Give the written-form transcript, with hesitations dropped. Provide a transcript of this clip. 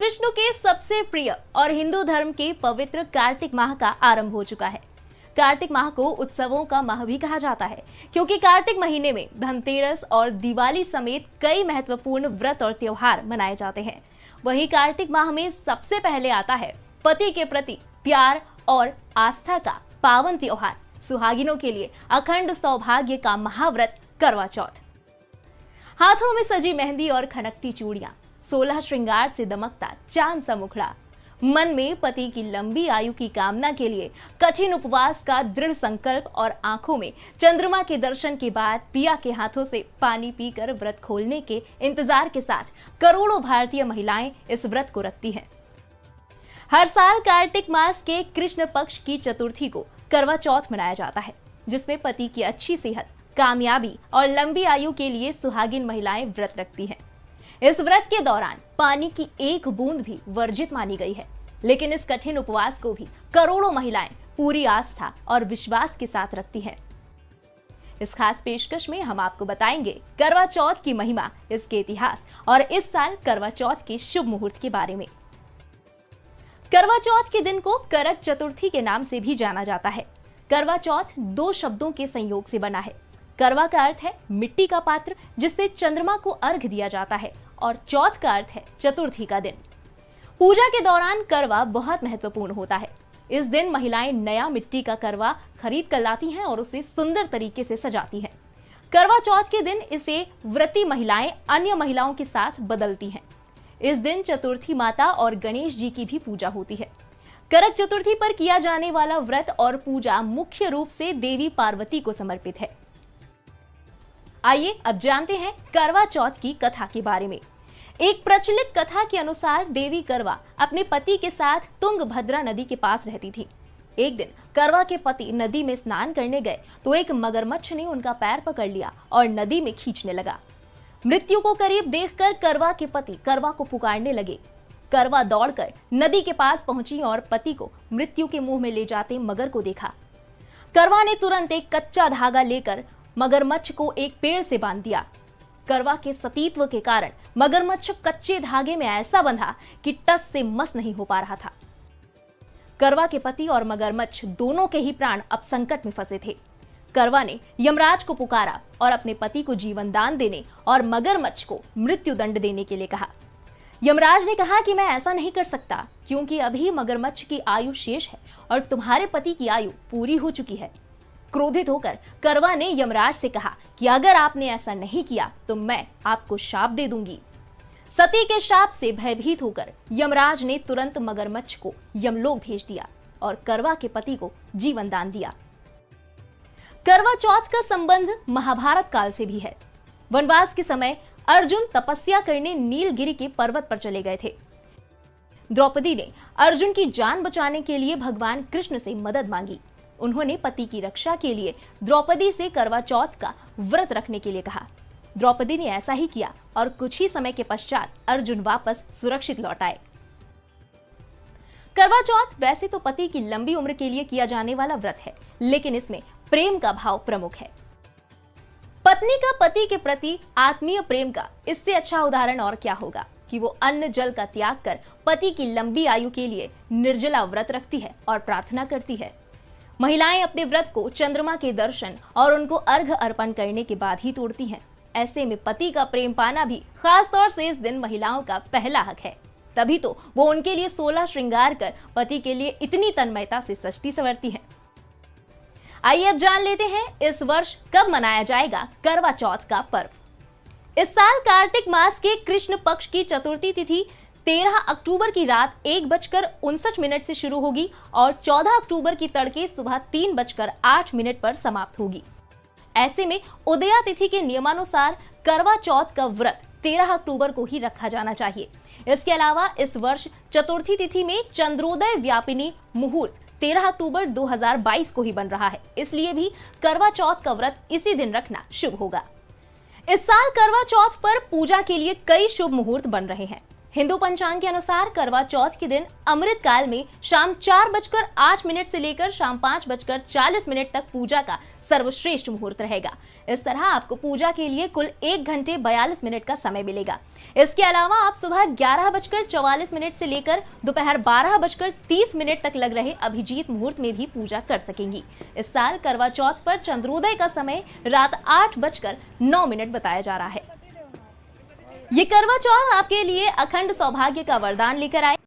विष्णु के सबसे प्रिय और हिंदू धर्म के पवित्र कार्तिक माह का आरंभ हो चुका है। कार्तिक माह को उत्सवों का माह भी कहा जाता है, क्योंकि कार्तिक महीने में धनतेरस और दिवाली समेत कई महत्वपूर्ण व्रत और त्योहार मनाए जाते हैं। वहीं कार्तिक माह में सबसे पहले आता है पति के प्रति प्यार और आस्था का पावन त्योहार, सुहागिनों के लिए अखंड सौभाग्य का महाव्रत करवा चौथ। हाथों में सजी मेहंदी और खनकती चूड़ियां, 16 श्रृंगार से दमकता चांद सा मुखड़ा, मन में पति की लंबी आयु की कामना के लिए कठिन उपवास का दृढ़ संकल्प और आंखों में चंद्रमा के दर्शन के बाद पिया के हाथों से पानी पीकर व्रत खोलने के इंतजार के साथ करोड़ों भारतीय महिलाएं इस व्रत को रखती हैं। हर साल कार्तिक मास के कृष्ण पक्ष की चतुर्थी को करवा चौथ मनाया जाता है, जिसमें पति की अच्छी सेहत, कामयाबी और लंबी आयु के लिए सुहागिन महिलाएं व्रत रखती हैं। इस व्रत के दौरान पानी की एक बूंद भी वर्जित मानी गई है, लेकिन इस कठिन उपवास को भी करोड़ों महिलाएं पूरी आस्था और विश्वास के साथ रखती हैं। इस खास पेशकश में हम आपको बताएंगे करवा चौथ की महिमा, इसके इतिहास और इस साल करवा चौथ के शुभ मुहूर्त के बारे में। करवा चौथ के दिन को करक चतुर्थी के नाम से भी जाना जाता है। करवा चौथ 2 शब्दों के संयोग से बना है। करवा का अर्थ है मिट्टी का पात्र जिससे चंद्रमा को अर्घ दिया जाता है, और चौथ का अर्थ है चतुर्थी का दिन। पूजा के दौरान करवा बहुत महत्वपूर्ण होता है। इस दिन महिलाएं नया मिट्टी का करवा खरीद कर लाती हैं और उसे सुंदर तरीके से सजाती हैं। करवा चौथ के दिन इसे व्रती महिलाएं अन्य महिलाओं के साथ बदलती हैं। इस दिन चतुर्थी माता और गणेश जी की भी पूजा होती है। करक चतुर्थी पर किया जाने वाला व्रत और पूजा मुख्य रूप से देवी पार्वती को समर्पित है। आइए अब जानते हैं करवा चौथ की कथा के बारे में। एक प्रचलित कथा के अनुसार देवी करवा अपने पति के साथ तुंगभद्रा नदी के पास रहती थी। एक दिन करवा के पति नदी में स्नान करने गए तो एक मगरमच्छ ने उनका पैर पकड़ लिया और नदी में खींचने लगा। मृत्यु को करीब देखकर करवा के पति करवा को पुकारने लगे। करवा दौड़कर नदी के पास पहुंची और पति को मृत्यु के मुंह में ले जाते मगर को देखा। करवा ने तुरंत एक कच्चा धागा लेकर मगरमच्छ को एक पेड़ से बांध दिया। करवा के सतीत्व के कारण मगरमच्छ कच्चे धागे में ऐसा बंधा कि टस से मस नहीं हो पा रहा था। करवा के पति और मगरमच्छ दोनों के ही प्राण अब संकट में फंसे थे। करवा ने यमराज को पुकारा और अपने पति को जीवन दान देने और मगरमच्छ को मृत्यु दंड देने के लिए कहा। यमराज ने कहा कि मैं ऐसा नहीं कर सकता, क्योंकि अभी मगरमच्छ की आयु शेष है और तुम्हारे पति की आयु पूरी हो चुकी है। क्रोधित होकर करवा ने यमराज से कहा कि अगर आपने ऐसा नहीं किया तो मैं आपको शाप दे दूंगी। सती के शाप से भयभीत होकर यमराज ने तुरंत मगरमच्छ को यमलोक भेज दिया और करवा के पति को जीवन दान दिया। करवा चौथ का संबंध महाभारत काल से भी है। वनवास के समय अर्जुन तपस्या करने नीलगिरी के पर्वत पर चले गए थे। द्रौपदी ने अर्जुन की जान बचाने के लिए भगवान कृष्ण से मदद मांगी। उन्होंने पति की रक्षा के लिए द्रौपदी से करवा चौथ का व्रत रखने के लिए कहा। द्रौपदी ने ऐसा ही किया और कुछ ही समय के पश्चात अर्जुन वापस सुरक्षित लौट आए। करवा चौथ वैसे तो पति की लंबी उम्र के लिए किया जाने वाला व्रत है, लेकिन इसमें प्रेम का भाव प्रमुख है। पत्नी का पति के प्रति आत्मीय प्रेम का इससे अच्छा उदाहरण और क्या होगा कि वो अन्न जल का त्याग कर पति की लंबी आयु के लिए निर्जला व्रत रखती है और प्रार्थना करती है। महिलाएं अपने व्रत को चंद्रमा के दर्शन और उनको अर्घ अर्पण करने के बाद ही तोड़ती हैं। ऐसे में पति का प्रेम पाना भी खास तौर से इस दिन महिलाओं का पहला हक है। तभी तो वो उनके लिए 16 श्रृंगार कर पति के लिए इतनी तन्मयता से सजती संवरती है। आइए अब जान लेते हैं इस वर्ष कब मनाया जाएगा करवा चौथ का पर्व। इस साल कार्तिक मास के कृष्ण पक्ष की चतुर्थी तिथि 13 अक्टूबर की रात 1:59 से शुरू होगी और 14 अक्टूबर की तड़के सुबह 3:08 पर समाप्त होगी। ऐसे में उदया तिथि के नियमानुसार करवा चौथ का व्रत 13 अक्टूबर को ही रखा जाना चाहिए। इसके अलावा इस वर्ष चतुर्थी तिथि में चंद्रोदय व्यापिनी मुहूर्त 13 अक्टूबर 2022 को ही बन रहा है, इसलिए भी करवा चौथ का व्रत इसी दिन रखना शुभ होगा। इस साल करवा चौथ पर पूजा के लिए कई शुभ मुहूर्त बन रहे हैं। हिंदू पंचांग के अनुसार करवा चौथ के दिन अमृत काल में शाम 4:08 से लेकर शाम 5:40 तक पूजा का सर्वश्रेष्ठ मुहूर्त रहेगा। इस तरह आपको पूजा के लिए कुल 1 घंटे 42 मिनट का समय मिलेगा। इसके अलावा आप सुबह 11:44 से लेकर दोपहर 12:30 तक लग रहे अभिजीत मुहूर्त में भी पूजा कर सकेंगी। इस साल करवा चौथ पर चंद्रोदय का समय रात 8:09 बताया जा रहा है। ये करवा चौथ आपके लिए अखंड सौभाग्य का वरदान लेकर आए।